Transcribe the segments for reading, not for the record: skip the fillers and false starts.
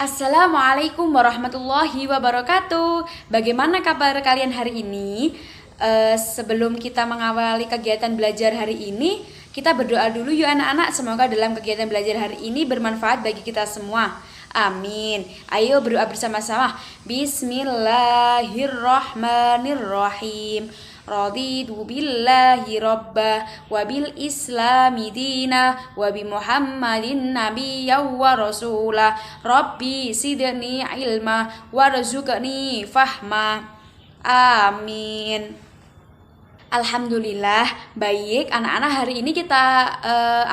Assalamualaikum warahmatullahi wabarakatuh. Bagaimana kabar kalian hari ini? Sebelum kita mengawali kegiatan belajar hari ini, kita berdoa dulu yuk anak-anak. Semoga dalam kegiatan belajar hari ini bermanfaat bagi kita semua. Amin. Ayo berdoa bersama-sama. Bismillahirrahmanirrahim. Raditu billahi rabba wa bil islami dina wa bi muhammadin nabiyya wa rasula rabbi sidni ilma warzuqni fahma. Amin. Alhamdulillah, baik anak-anak, hari ini kita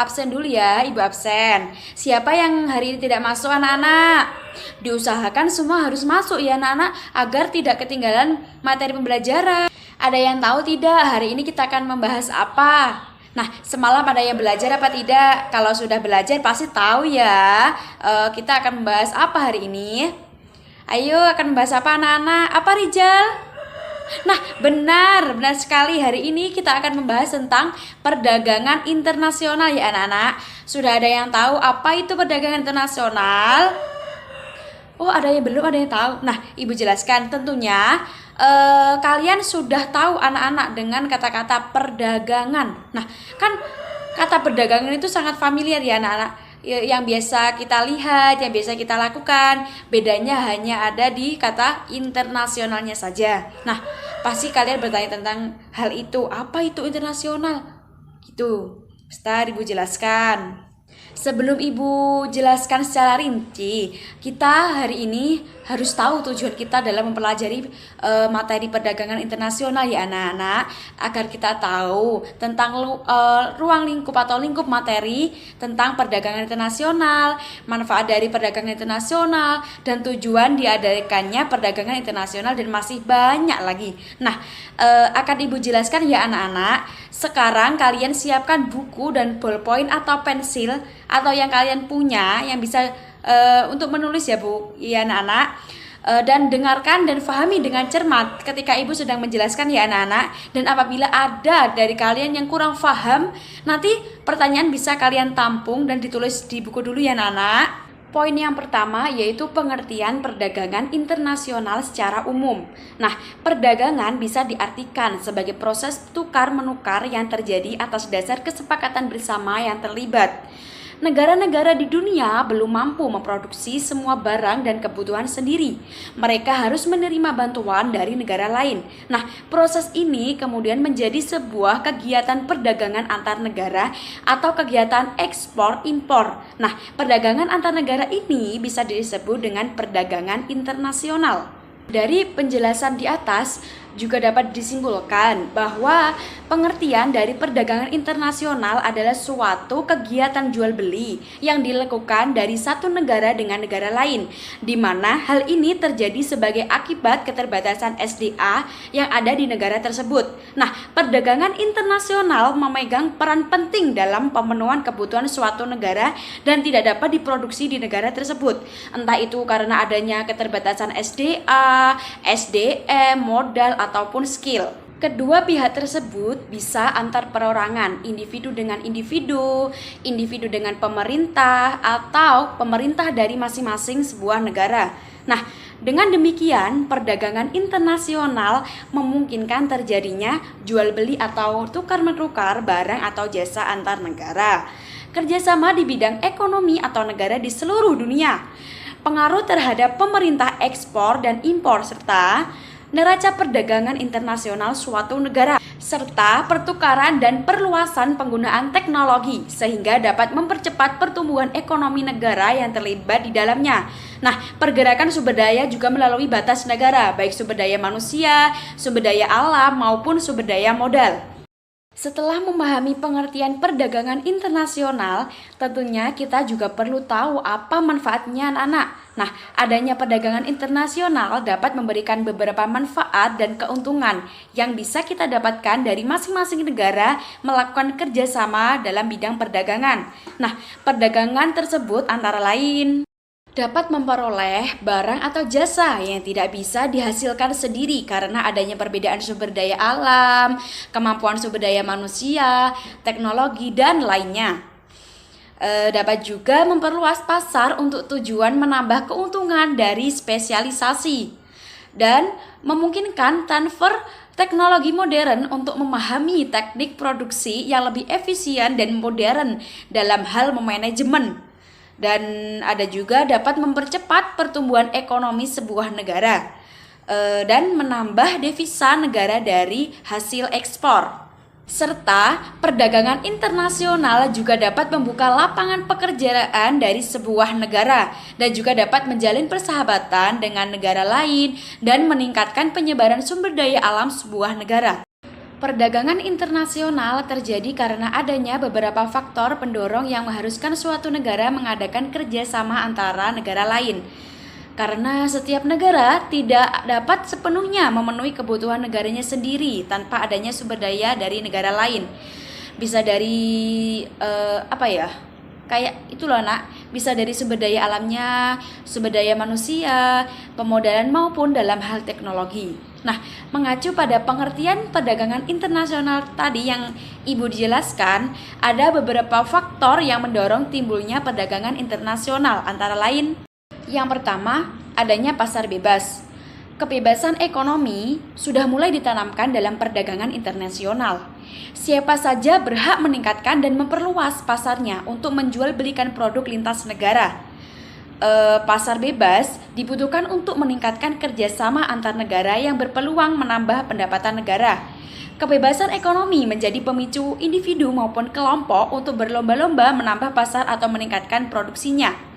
absen dulu ya, ibu absen. Siapa yang hari ini tidak masuk anak-anak? Diusahakan semua harus masuk ya anak-anak, agar tidak ketinggalan materi pembelajaran. Ada yang tahu tidak hari ini kita akan membahas apa? Nah, semalam ada yang belajar apa tidak? Kalau sudah belajar pasti tahu ya. Kita akan membahas apa hari ini? Ayo, akan membahas apa anak-anak? Apa Rijal? Nah, benar sekali. Hari ini kita akan membahas tentang perdagangan internasional ya anak-anak. Sudah ada yang tahu apa itu perdagangan internasional? Oh, ada yang belum, ada yang tahu. Nah, ibu jelaskan tentunya. Kalian sudah tahu anak-anak dengan kata-kata perdagangan. Nah, kan kata perdagangan itu sangat familiar ya anak-anak. Yang biasa kita lihat, yang biasa kita lakukan, bedanya hanya ada di kata internasionalnya saja. Nah, pasti kalian bertanya tentang hal itu. Apa itu internasional? Gitu. Bentar, ibu jelaskan. Sebelum ibu jelaskan secara rinci, kita hari ini harus tahu tujuan kita dalam mempelajari materi perdagangan internasional ya anak-anak, agar kita tahu tentang ruang lingkup atau lingkup materi tentang perdagangan internasional, manfaat dari perdagangan internasional, dan tujuan diadakannya perdagangan internasional, dan masih banyak lagi. Nah, akan ibu jelaskan ya anak-anak. Sekarang kalian siapkan buku dan ballpoint atau pensil atau yang kalian punya yang bisa untuk menulis ya Bu, ya anak-anak. Dan dengarkan dan pahami dengan cermat ketika ibu sedang menjelaskan ya anak-anak. Dan apabila ada dari kalian yang kurang paham, nanti pertanyaan bisa kalian tampung dan ditulis di buku dulu ya anak-anak. Poin yang pertama yaitu pengertian perdagangan internasional secara umum. Nah, perdagangan bisa diartikan sebagai proses tukar-menukar yang terjadi atas dasar kesepakatan bersama yang terlibat. Negara-negara di dunia belum mampu memproduksi semua barang dan kebutuhan sendiri. Mereka harus menerima bantuan dari negara lain. Nah, proses ini kemudian menjadi sebuah kegiatan perdagangan antar negara atau kegiatan ekspor-impor. Nah, perdagangan antar negara ini bisa disebut dengan perdagangan internasional. Dari penjelasan di atas juga dapat disimpulkan bahwa pengertian dari perdagangan internasional adalah suatu kegiatan jual beli yang dilakukan dari satu negara dengan negara lain, di mana hal ini terjadi sebagai akibat keterbatasan SDA yang ada di negara tersebut. Nah, perdagangan internasional memegang peran penting dalam pemenuhan kebutuhan suatu negara dan tidak dapat diproduksi di negara tersebut, entah itu karena adanya keterbatasan SDA, SDM, modal, ataupun skill. Kedua pihak tersebut bisa antar perorangan, individu dengan individu, individu dengan pemerintah, atau pemerintah dari masing-masing sebuah negara. Nah, dengan demikian perdagangan internasional memungkinkan terjadinya jual beli atau tukar-menukar barang atau jasa antar negara. Kerjasama di bidang ekonomi atau negara di seluruh dunia. Pengaruh terhadap pemerintah ekspor dan impor serta neraca perdagangan internasional suatu negara, serta pertukaran dan perluasan penggunaan teknologi sehingga dapat mempercepat pertumbuhan ekonomi negara yang terlibat di dalamnya. Nah, pergerakan sumber daya juga melalui batas negara, baik sumber daya manusia, sumber daya alam maupun sumber daya modal. Setelah memahami pengertian perdagangan internasional, tentunya kita juga perlu tahu apa manfaatnya anak-anak. Nah, adanya perdagangan internasional dapat memberikan beberapa manfaat dan keuntungan yang bisa kita dapatkan dari masing-masing negara melakukan kerjasama dalam bidang perdagangan. Nah, perdagangan tersebut antara lain dapat memperoleh barang atau jasa yang tidak bisa dihasilkan sendiri karena adanya perbedaan sumber daya alam, kemampuan sumber daya manusia, teknologi, dan lainnya. Dapat juga memperluas pasar untuk tujuan menambah keuntungan dari spesialisasi dan memungkinkan transfer teknologi modern untuk memahami teknik produksi yang lebih efisien dan modern dalam hal memanajemen. Dan ada juga dapat mempercepat pertumbuhan ekonomi sebuah negara dan menambah devisa negara dari hasil ekspor. Serta perdagangan internasional juga dapat membuka lapangan pekerjaan dari sebuah negara dan juga dapat menjalin persahabatan dengan negara lain dan meningkatkan penyebaran sumber daya alam sebuah negara. Perdagangan internasional terjadi karena adanya beberapa faktor pendorong yang mengharuskan suatu negara mengadakan kerjasama antara negara lain. Karena setiap negara tidak dapat sepenuhnya memenuhi kebutuhan negaranya sendiri tanpa adanya sumber daya dari negara lain. Bisa dari kayak itu loh nak, bisa dari sumber daya alamnya, sumber daya manusia, pemodalan maupun dalam hal teknologi. Nah, mengacu pada pengertian perdagangan internasional tadi yang Ibu jelaskan, ada beberapa faktor yang mendorong timbulnya perdagangan internasional, antara lain yang pertama, adanya pasar bebas. Kebebasan ekonomi sudah mulai ditanamkan dalam perdagangan internasional. Siapa saja berhak meningkatkan dan memperluas pasarnya untuk menjual belikan produk lintas negara. Pasar bebas dibutuhkan untuk meningkatkan kerjasama antar negara yang berpeluang menambah pendapatan negara. Kebebasan ekonomi menjadi pemicu individu maupun kelompok untuk berlomba-lomba menambah pasar atau meningkatkan produksinya.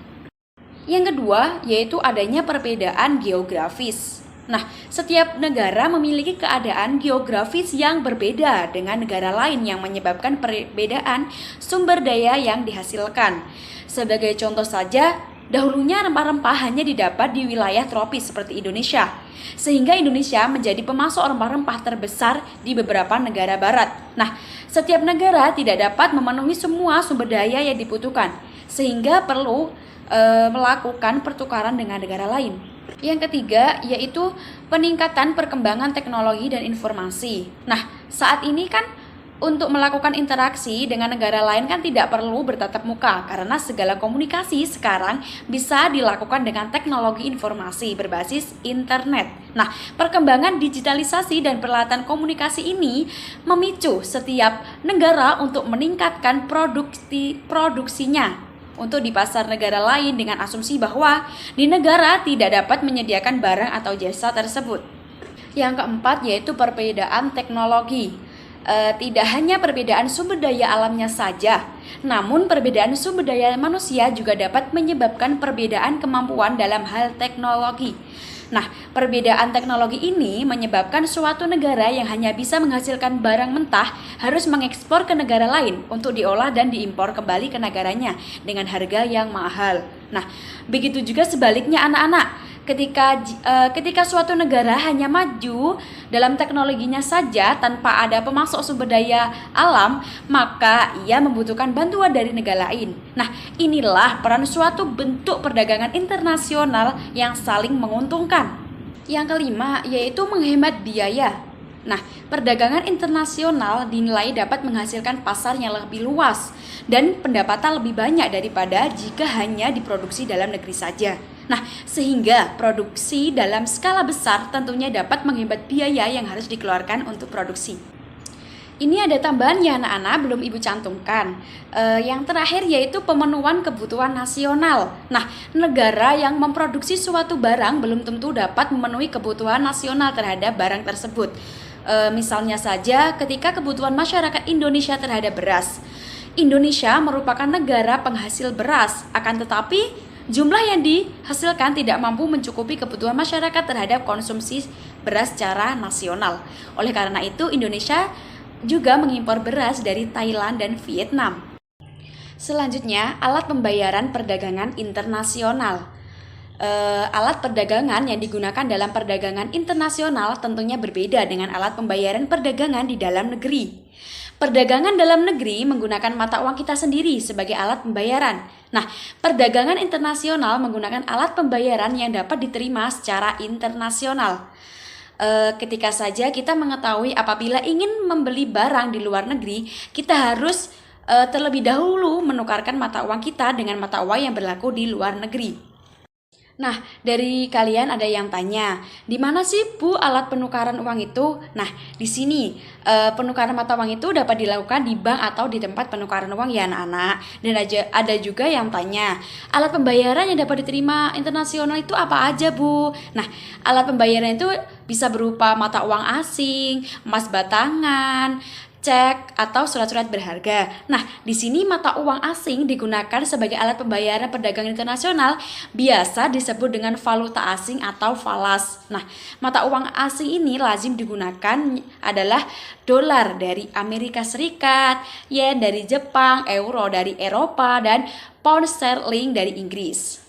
Yang kedua, yaitu adanya perbedaan geografis. Nah, setiap negara memiliki keadaan geografis yang berbeda dengan negara lain yang menyebabkan perbedaan sumber daya yang dihasilkan. Sebagai contoh saja, dahulunya rempah-rempah hanya didapat di wilayah tropis seperti Indonesia, sehingga Indonesia menjadi pemasok rempah-rempah terbesar di beberapa negara barat. Nah, setiap negara tidak dapat memenuhi semua sumber daya yang dibutuhkan, sehingga perlu melakukan pertukaran dengan negara lain. Yang ketiga yaitu peningkatan perkembangan teknologi dan informasi. Nah, saat ini kan untuk melakukan interaksi dengan negara lain kan tidak perlu bertatap muka karena segala komunikasi sekarang bisa dilakukan dengan teknologi informasi berbasis internet. Nah, perkembangan digitalisasi dan peralatan komunikasi ini memicu setiap negara untuk meningkatkan produksinya untuk di pasar negara lain dengan asumsi bahwa di negara tidak dapat menyediakan barang atau jasa tersebut. Yang keempat yaitu perbedaan teknologi. Tidak hanya perbedaan sumber daya alamnya saja, namun perbedaan sumber daya manusia juga dapat menyebabkan perbedaan kemampuan dalam hal teknologi. Nah, perbedaan teknologi ini menyebabkan suatu negara yang hanya bisa menghasilkan barang mentah harus mengekspor ke negara lain untuk diolah dan diimpor kembali ke negaranya dengan harga yang mahal. Nah, begitu juga sebaliknya anak-anak. Ketika suatu negara hanya maju dalam teknologinya saja tanpa ada pemasok sumber daya alam, maka ia membutuhkan bantuan dari negara lain. Nah, inilah peran suatu bentuk perdagangan internasional yang saling menguntungkan. Yang kelima yaitu menghemat biaya. Nah, perdagangan internasional dinilai dapat menghasilkan pasar yang lebih luas dan pendapatan lebih banyak daripada jika hanya diproduksi dalam negeri saja. Nah, sehingga produksi dalam skala besar tentunya dapat menghemat biaya yang harus dikeluarkan untuk produksi. Ini ada tambahan ya anak-anak, belum Ibu cantumkan. Yang terakhir yaitu pemenuhan kebutuhan nasional. Nah, negara yang memproduksi suatu barang belum tentu dapat memenuhi kebutuhan nasional terhadap barang tersebut. Misalnya saja ketika kebutuhan masyarakat Indonesia terhadap beras. Indonesia merupakan negara penghasil beras, akan tetapi jumlah yang dihasilkan tidak mampu mencukupi kebutuhan masyarakat terhadap konsumsi beras secara nasional. Oleh karena itu, Indonesia juga mengimpor beras dari Thailand dan Vietnam. Selanjutnya, alat pembayaran perdagangan internasional. Alat perdagangan yang digunakan dalam perdagangan internasional tentunya berbeda dengan alat pembayaran perdagangan di dalam negeri. Perdagangan dalam negeri menggunakan mata uang kita sendiri sebagai alat pembayaran. Nah, perdagangan internasional menggunakan alat pembayaran yang dapat diterima secara internasional. Ketika saja kita mengetahui apabila ingin membeli barang di luar negeri, kita harus terlebih dahulu menukarkan mata uang kita dengan mata uang yang berlaku di luar negeri. Nah, dari kalian ada yang tanya, di mana sih Bu alat penukaran uang itu? Nah, di sini penukaran mata uang itu dapat dilakukan di bank atau di tempat penukaran uang ya anak-anak. Dan ada juga yang tanya, alat pembayaran yang dapat diterima internasional itu apa aja Bu? Nah, alat pembayaran itu bisa berupa mata uang asing, emas batangan, cek atau surat-surat berharga. Nah, di sini mata uang asing digunakan sebagai alat pembayaran perdagangan internasional, biasa disebut dengan valuta asing atau falas. Nah, mata uang asing ini lazim digunakan adalah dolar dari Amerika Serikat, yen dari Jepang, euro dari Eropa, dan pound sterling dari Inggris.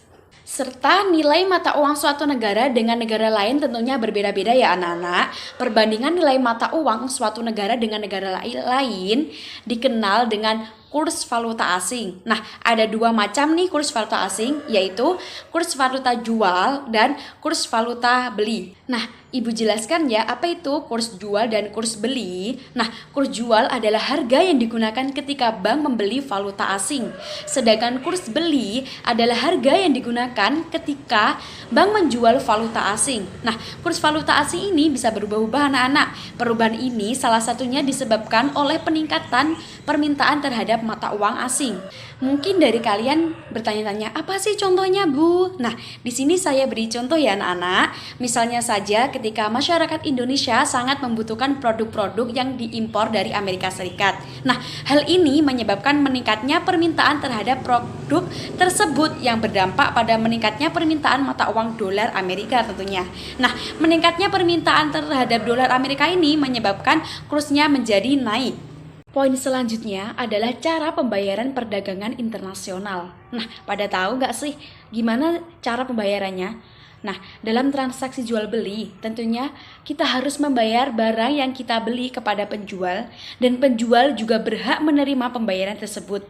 Serta nilai mata uang suatu negara dengan negara lain tentunya berbeda-beda ya anak-anak. Perbandingan nilai mata uang suatu negara dengan negara lain dikenal dengan kurs valuta asing. Nah, ada dua macam nih kurs valuta asing, yaitu kurs valuta jual dan kurs valuta beli. Nah, Ibu jelaskan ya apa itu kurs jual dan kurs beli. Nah, kurs jual adalah harga yang digunakan ketika bank membeli valuta asing. Sedangkan kurs beli adalah harga yang digunakan ketika bank menjual valuta asing. Nah, kurs valuta asing ini bisa berubah-ubah anak-anak. Perubahan ini salah satunya disebabkan oleh peningkatan permintaan terhadap mata uang asing. Mungkin dari kalian bertanya-tanya, apa sih contohnya Bu? Nah, di sini saya beri contoh ya anak-anak. Misalnya saja ketika masyarakat Indonesia sangat membutuhkan produk-produk yang diimpor dari Amerika Serikat. Nah, hal ini menyebabkan meningkatnya permintaan terhadap produk tersebut yang berdampak pada meningkatnya permintaan mata uang dolar Amerika tentunya. Nah, meningkatnya permintaan terhadap dolar Amerika ini menyebabkan kursnya menjadi naik. Poin selanjutnya adalah cara pembayaran perdagangan internasional. Nah, pada tahu nggak sih gimana cara pembayarannya? Nah, dalam transaksi jual beli, tentunya kita harus membayar barang yang kita beli kepada penjual, dan penjual juga berhak menerima pembayaran tersebut.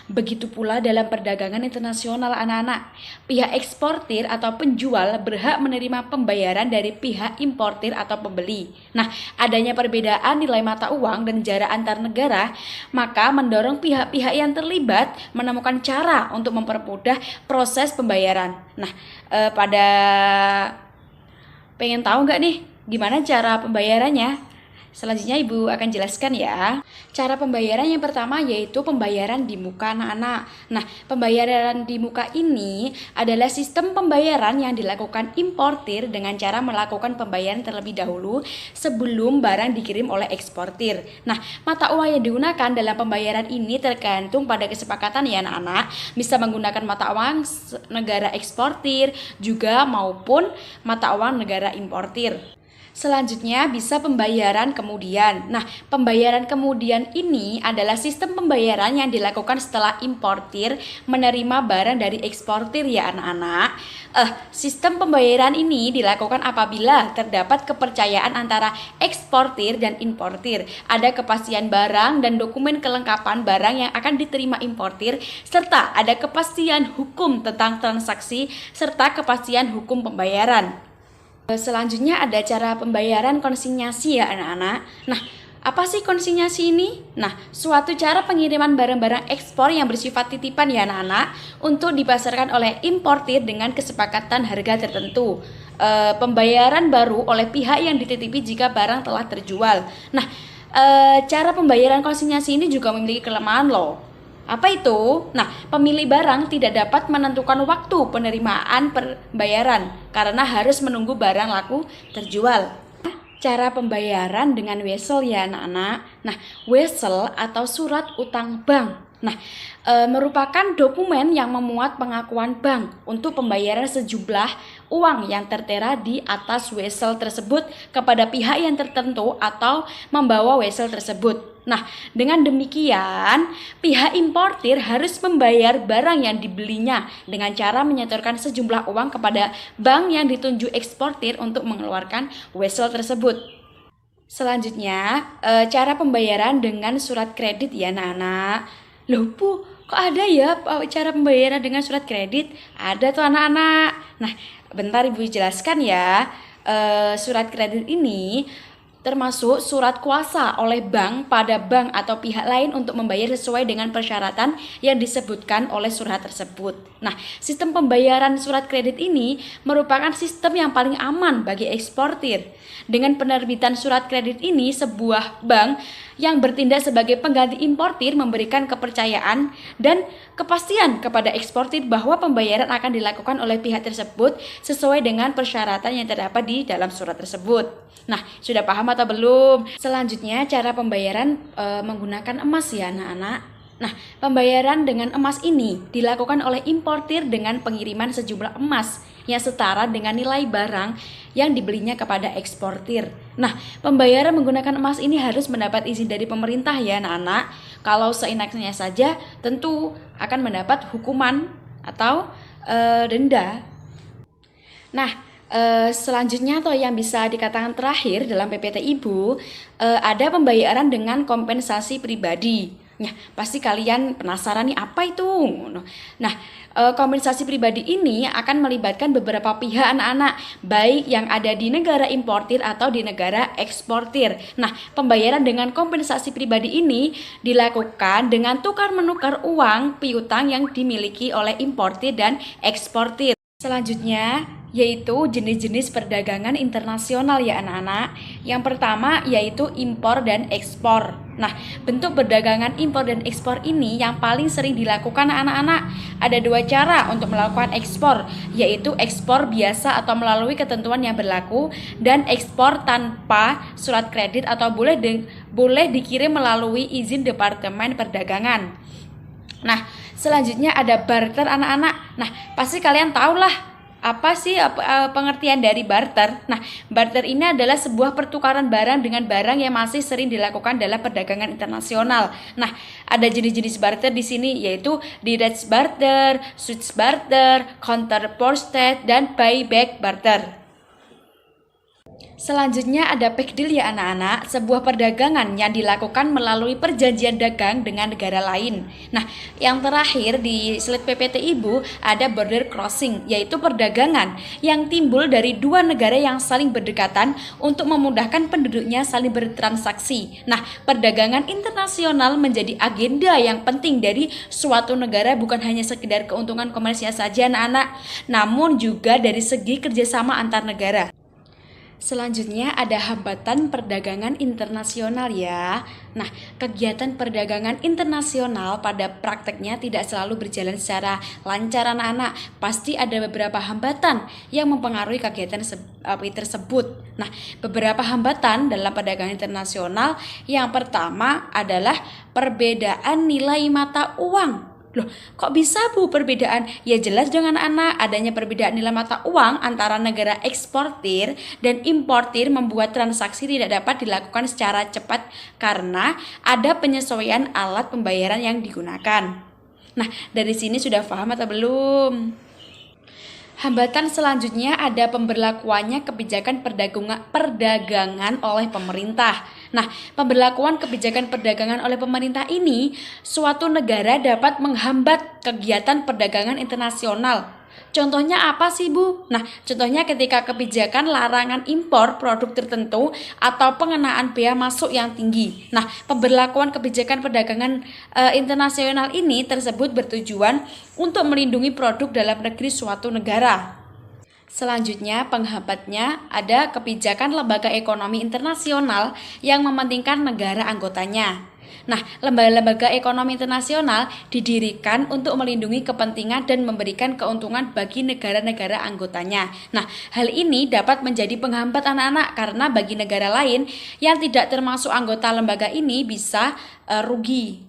Begitu pula dalam perdagangan internasional anak-anak, pihak eksportir atau penjual berhak menerima pembayaran dari pihak importir atau pembeli. Nah, adanya perbedaan nilai mata uang dan jarak antar negara, maka mendorong pihak-pihak yang terlibat menemukan cara untuk mempermudah proses pembayaran. Nah, pada pengen tahu nggak nih gimana cara pembayarannya? Selanjutnya Ibu akan jelaskan ya. Cara pembayaran yang pertama yaitu pembayaran di muka anak-anak. Nah, pembayaran di muka ini adalah sistem pembayaran yang dilakukan importir dengan cara melakukan pembayaran terlebih dahulu sebelum barang dikirim oleh eksportir. Nah, mata uang yang digunakan dalam pembayaran ini tergantung pada kesepakatan ya anak-anak. Bisa menggunakan mata uang negara eksportir juga maupun mata uang negara importir. Selanjutnya bisa pembayaran kemudian. Nah, pembayaran kemudian ini adalah sistem pembayaran yang dilakukan setelah importir menerima barang dari eksportir ya anak-anak. Sistem pembayaran ini dilakukan apabila terdapat kepercayaan antara eksportir dan importir. Ada kepastian barang dan dokumen kelengkapan barang yang akan diterima importir, serta ada kepastian hukum tentang transaksi serta kepastian hukum pembayaran. Selanjutnya ada cara pembayaran konsinyasi ya anak-anak. Nah, apa sih konsinyasi ini? Nah, suatu cara pengiriman barang-barang ekspor yang bersifat titipan ya anak-anak untuk dipasarkan oleh importir dengan kesepakatan harga tertentu. Pembayaran baru oleh pihak yang dititipi jika barang telah terjual. Nah, cara pembayaran konsinyasi ini juga memiliki kelemahan loh. Apa itu? Nah, pemilik barang tidak dapat menentukan waktu penerimaan pembayaran karena harus menunggu barang laku terjual. Cara pembayaran dengan wesel ya anak-anak. Nah, wesel atau surat utang bank. Nah, merupakan dokumen yang memuat pengakuan bank untuk pembayaran sejumlah uang yang tertera di atas wesel tersebut kepada pihak yang tertentu atau membawa wesel tersebut. Nah, dengan demikian, pihak importir harus membayar barang yang dibelinya dengan cara menyetorkan sejumlah uang kepada bank yang ditunjuk eksportir untuk mengeluarkan wesel tersebut. Selanjutnya, cara pembayaran dengan surat kredit ya anak-anak. Loh Bu, kok ada ya cara pembayaran dengan surat kredit? Ada tuh anak-anak. Nah, bentar Ibu jelaskan ya. Surat kredit ini termasuk surat kuasa oleh bank pada bank atau pihak lain untuk membayar sesuai dengan persyaratan yang disebutkan oleh surat tersebut. Nah, sistem pembayaran surat kredit ini merupakan sistem yang paling aman bagi eksportir. Dengan penerbitan surat kredit ini, sebuah bank yang bertindak sebagai pengganti importir memberikan kepercayaan dan kepastian kepada eksportir bahwa pembayaran akan dilakukan oleh pihak tersebut sesuai dengan persyaratan yang terdapat di dalam surat tersebut. Nah, sudah paham atau belum? Selanjutnya, cara pembayaran menggunakan emas ya anak-anak. Nah, pembayaran dengan emas ini dilakukan oleh importir dengan pengiriman sejumlah emas yang setara dengan nilai barang yang dibelinya kepada eksportir. Nah, pembayaran menggunakan emas ini harus mendapat izin dari pemerintah ya anak-anak. Kalau seenaknya saja tentu akan mendapat hukuman atau denda. Nah, selanjutnya atau yang bisa dikatakan terakhir dalam PPT Ibu, ada pembayaran dengan kompensasi pribadi. Nah, pasti kalian penasaran nih apa itu? Nah, kompensasi pribadi ini akan melibatkan beberapa pihak anak-anak, baik yang ada di negara importir atau di negara eksportir. Nah, pembayaran dengan kompensasi pribadi ini dilakukan dengan tukar-menukar uang piutang yang dimiliki oleh importir dan eksportir. Selanjutnya yaitu jenis-jenis perdagangan internasional ya anak-anak. Yang pertama yaitu impor dan ekspor. Nah, bentuk perdagangan impor dan ekspor ini yang paling sering dilakukan anak-anak. Ada dua cara untuk melakukan ekspor, yaitu ekspor biasa atau melalui ketentuan yang berlaku dan ekspor tanpa surat kredit atau boleh dikirim melalui izin Departemen Perdagangan. Nah, selanjutnya ada barter anak-anak. Nah, pasti kalian tahu lah apa sih pengertian dari barter? Nah, barter ini adalah sebuah pertukaran barang dengan barang yang masih sering dilakukan dalam perdagangan internasional. Nah, ada jenis-jenis barter di sini yaitu direct barter, switch barter, counter posted, dan buyback barter. Selanjutnya ada pack deal ya anak-anak, sebuah perdagangan yang dilakukan melalui perjanjian dagang dengan negara lain. Nah, yang terakhir di slide PPT Ibu ada border crossing, yaitu perdagangan yang timbul dari dua negara yang saling berdekatan untuk memudahkan penduduknya saling bertransaksi. Nah, perdagangan internasional menjadi agenda yang penting dari suatu negara, bukan hanya sekedar keuntungan komersial saja anak-anak, namun juga dari segi kerjasama antar negara. Selanjutnya ada hambatan perdagangan internasional ya. Nah, kegiatan perdagangan internasional pada prakteknya tidak selalu berjalan secara lancar anak-anak. Pasti ada beberapa hambatan yang mempengaruhi kegiatan tersebut. Nah, beberapa hambatan dalam perdagangan internasional yang pertama adalah perbedaan nilai mata uang. Loh, kok bisa Bu perbedaan? Ya jelas dengan anak, adanya perbedaan nilai mata uang antara negara eksportir dan importir membuat transaksi tidak dapat dilakukan secara cepat karena ada penyesuaian alat pembayaran yang digunakan. Nah, dari sini sudah paham atau belum? Hambatan selanjutnya ada pemberlakuannya kebijakan perdagangan oleh pemerintah. Nah, pemberlakuan kebijakan perdagangan oleh pemerintah ini, suatu negara dapat menghambat kegiatan perdagangan internasional. Contohnya apa sih Bu? Nah, contohnya ketika kebijakan larangan impor produk tertentu atau pengenaan bea masuk yang tinggi. Nah, pemberlakuan kebijakan perdagangan internasional ini tersebut bertujuan untuk melindungi produk dalam negeri suatu negara. Selanjutnya, penghambatnya ada kebijakan lembaga ekonomi internasional yang mementingkan negara anggotanya. Nah, lembaga-lembaga ekonomi internasional didirikan untuk melindungi kepentingan dan memberikan keuntungan bagi negara-negara anggotanya. Nah, hal ini dapat menjadi penghambat anak-anak karena bagi negara lain yang tidak termasuk anggota lembaga ini bisa rugi.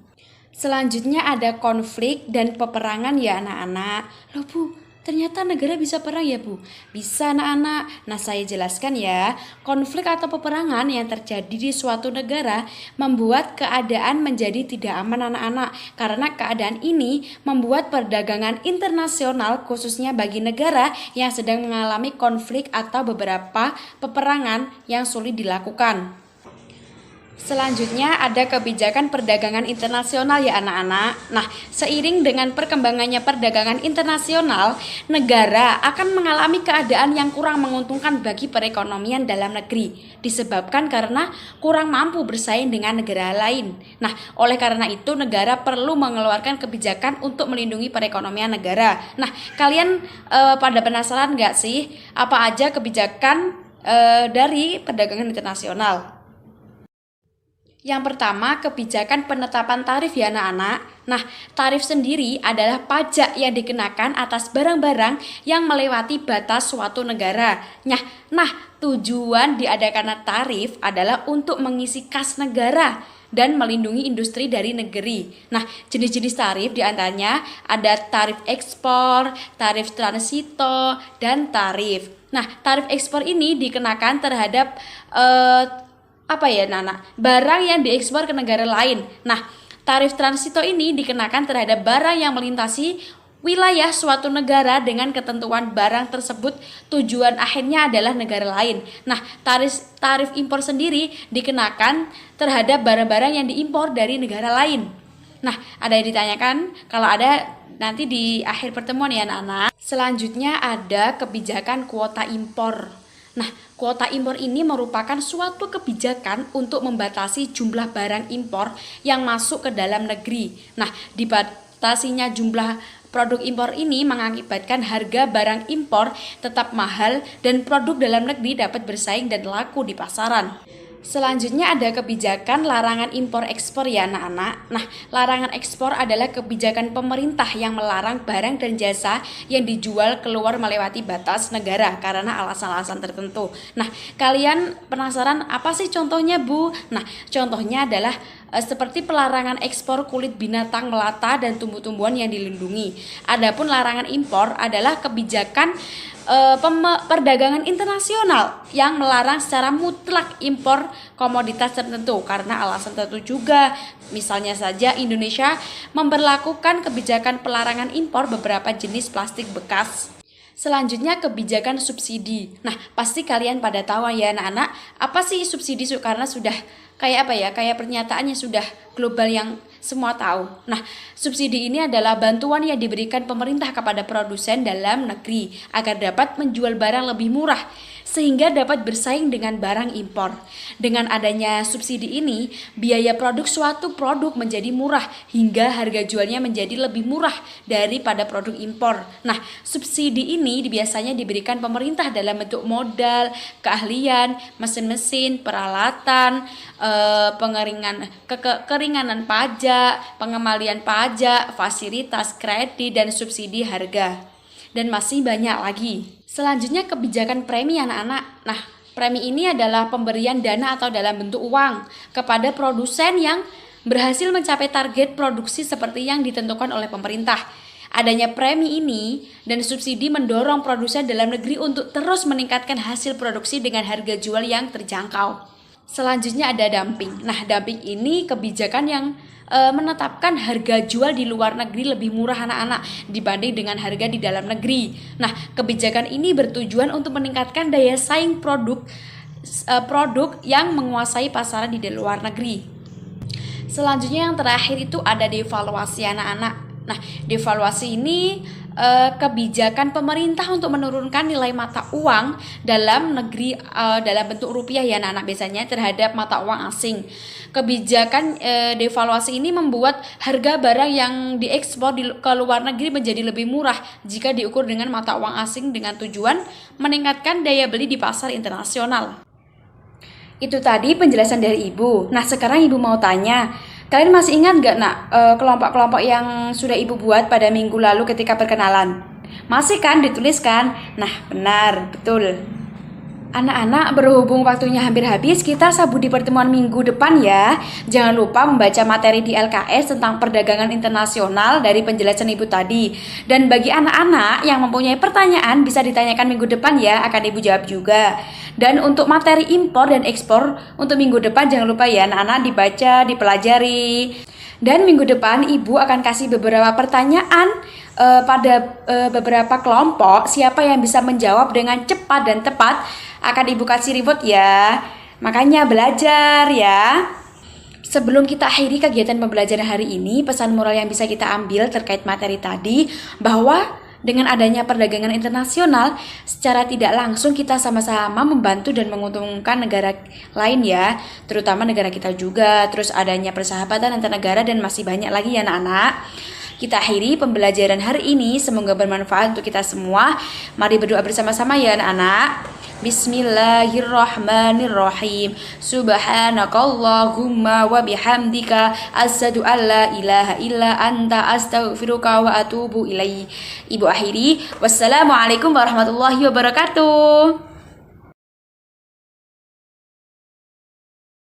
Selanjutnya ada konflik dan peperangan ya anak-anak. Loh Bu, ternyata negara bisa perang ya Bu? Bisa anak-anak. Nah, saya jelaskan ya. Konflik atau peperangan yang terjadi di suatu negara membuat keadaan menjadi tidak aman anak-anak. Karena keadaan ini membuat perdagangan internasional khususnya bagi negara yang sedang mengalami konflik atau beberapa peperangan yang sulit dilakukan. Selanjutnya ada kebijakan perdagangan internasional ya anak-anak. Nah, seiring dengan perkembangannya perdagangan internasional, negara akan mengalami keadaan yang kurang menguntungkan bagi perekonomian dalam negeri, disebabkan karena kurang mampu bersaing dengan negara lain. Nah, oleh karena itu negara perlu mengeluarkan kebijakan untuk melindungi perekonomian negara. Nah, kalian pada penasaran nggak sih apa aja kebijakan dari perdagangan internasional? Yang pertama, kebijakan penetapan tarif ya anak-anak. Nah, tarif sendiri adalah pajak yang dikenakan atas barang-barang yang melewati batas suatu negara. Nah, tujuan diadakannya tarif adalah untuk mengisi kas negara dan melindungi industri dari negeri. Nah, jenis-jenis tarif diantaranya ada tarif ekspor, tarif transito, dan tarif. Nah, tarif ekspor ini dikenakan terhadap barang yang diekspor ke negara lain. Nah, tarif transito ini dikenakan terhadap barang yang melintasi wilayah suatu negara dengan ketentuan barang tersebut tujuan akhirnya adalah negara lain. Nah, tarif impor sendiri dikenakan terhadap barang-barang yang diimpor dari negara lain. Nah, ada yang ditanyakan? Kalau ada nanti di akhir pertemuan ya anak-anak. Selanjutnya ada kebijakan kuota impor. Nah, kuota impor ini merupakan suatu kebijakan untuk membatasi jumlah barang impor yang masuk ke dalam negeri. Nah, dibatasinya jumlah produk impor ini mengakibatkan harga barang impor tetap mahal dan produk dalam negeri dapat bersaing dan laku di pasaran. Selanjutnya ada kebijakan larangan impor ekspor ya anak-anak. Nah, larangan ekspor adalah kebijakan pemerintah yang melarang barang dan jasa yang dijual keluar melewati batas negara karena alasan-alasan tertentu. Nah, kalian penasaran apa sih contohnya, Bu? Nah, contohnya adalah seperti pelarangan ekspor kulit binatang melata dan tumbuh-tumbuhan yang dilindungi. Adapun larangan impor adalah kebijakan perdagangan internasional yang melarang secara mutlak impor komoditas tertentu karena alasan tertentu juga. Misalnya saja Indonesia memberlakukan kebijakan pelarangan impor beberapa jenis plastik bekas. Selanjutnya kebijakan subsidi. Nah, pasti kalian pada tahu ya anak-anak, apa sih subsidi karena sudah kayak pernyataannya sudah global yang semua tahu. Nah, subsidi ini adalah bantuan yang diberikan pemerintah kepada produsen dalam negeri agar dapat menjual barang lebih murah sehingga dapat bersaing dengan barang impor. Dengan adanya subsidi ini, biaya produk suatu produk menjadi murah hingga harga jualnya menjadi lebih murah daripada produk impor. Nah, subsidi ini biasanya diberikan pemerintah dalam bentuk modal, keahlian, mesin-mesin, peralatan, keringanan pajak, pengembalian pajak, fasilitas kredit, dan subsidi harga. Dan masih banyak lagi. Selanjutnya kebijakan premi anak-anak. Nah, premi ini adalah pemberian dana atau dalam bentuk uang kepada produsen yang berhasil mencapai target produksi seperti yang ditentukan oleh pemerintah. Adanya premi ini dan subsidi mendorong produsen dalam negeri untuk terus meningkatkan hasil produksi dengan harga jual yang terjangkau. Selanjutnya ada dumping. Nah, dumping ini kebijakan yang menetapkan harga jual di luar negeri lebih murah anak-anak dibanding dengan harga di dalam negeri. Nah, kebijakan ini bertujuan untuk meningkatkan daya saing produk yang menguasai pasaran di luar negeri. Selanjutnya yang terakhir itu ada devaluasi anak-anak. Nah, devaluasi ini kebijakan pemerintah untuk menurunkan nilai mata uang dalam negeri dalam bentuk rupiah ya anak-anak biasanya terhadap mata uang asing. Kebijakan devaluasi ini membuat harga barang yang diekspor ke luar negeri menjadi lebih murah jika diukur dengan mata uang asing dengan tujuan meningkatkan daya beli di pasar internasional. Itu tadi penjelasan dari Ibu. Nah, sekarang Ibu mau tanya, kalian masih ingat gak nak kelompok-kelompok yang sudah Ibu buat pada minggu lalu ketika perkenalan? Masih kan dituliskan? Nah, benar, betul. Anak-anak, berhubung waktunya hampir habis, kita sambung di pertemuan minggu depan ya. Jangan lupa membaca materi di LKS tentang perdagangan internasional dari penjelasan Ibu tadi. Dan bagi anak-anak yang mempunyai pertanyaan bisa ditanyakan minggu depan ya, akan Ibu jawab juga. Dan untuk materi impor dan ekspor untuk minggu depan jangan lupa ya anak-anak dibaca, dipelajari. Dan minggu depan Ibu akan kasih beberapa pertanyaan pada beberapa kelompok. Siapa yang bisa menjawab dengan cepat dan tepat akan Ibu kasih reward ya. Makanya belajar ya. Sebelum kita akhiri kegiatan pembelajaran hari ini, pesan moral yang bisa kita ambil terkait materi tadi bahwa dengan adanya perdagangan internasional, secara tidak langsung kita sama-sama membantu dan menguntungkan negara lain ya, terutama negara kita juga. Terus adanya persahabatan antar negara dan masih banyak lagi ya anak-anak. Kita akhiri pembelajaran hari ini, semoga bermanfaat untuk kita semua. Mari berdoa bersama-sama ya anak-anak. Bismillahirrahmanirrahim. Subhanakallahumma wa bihamdika asyhadu an la ilaha illa anta astaghfiruka wa atubu ilaik. Ibu akhiri, wassalamualaikum warahmatullahi wabarakatuh.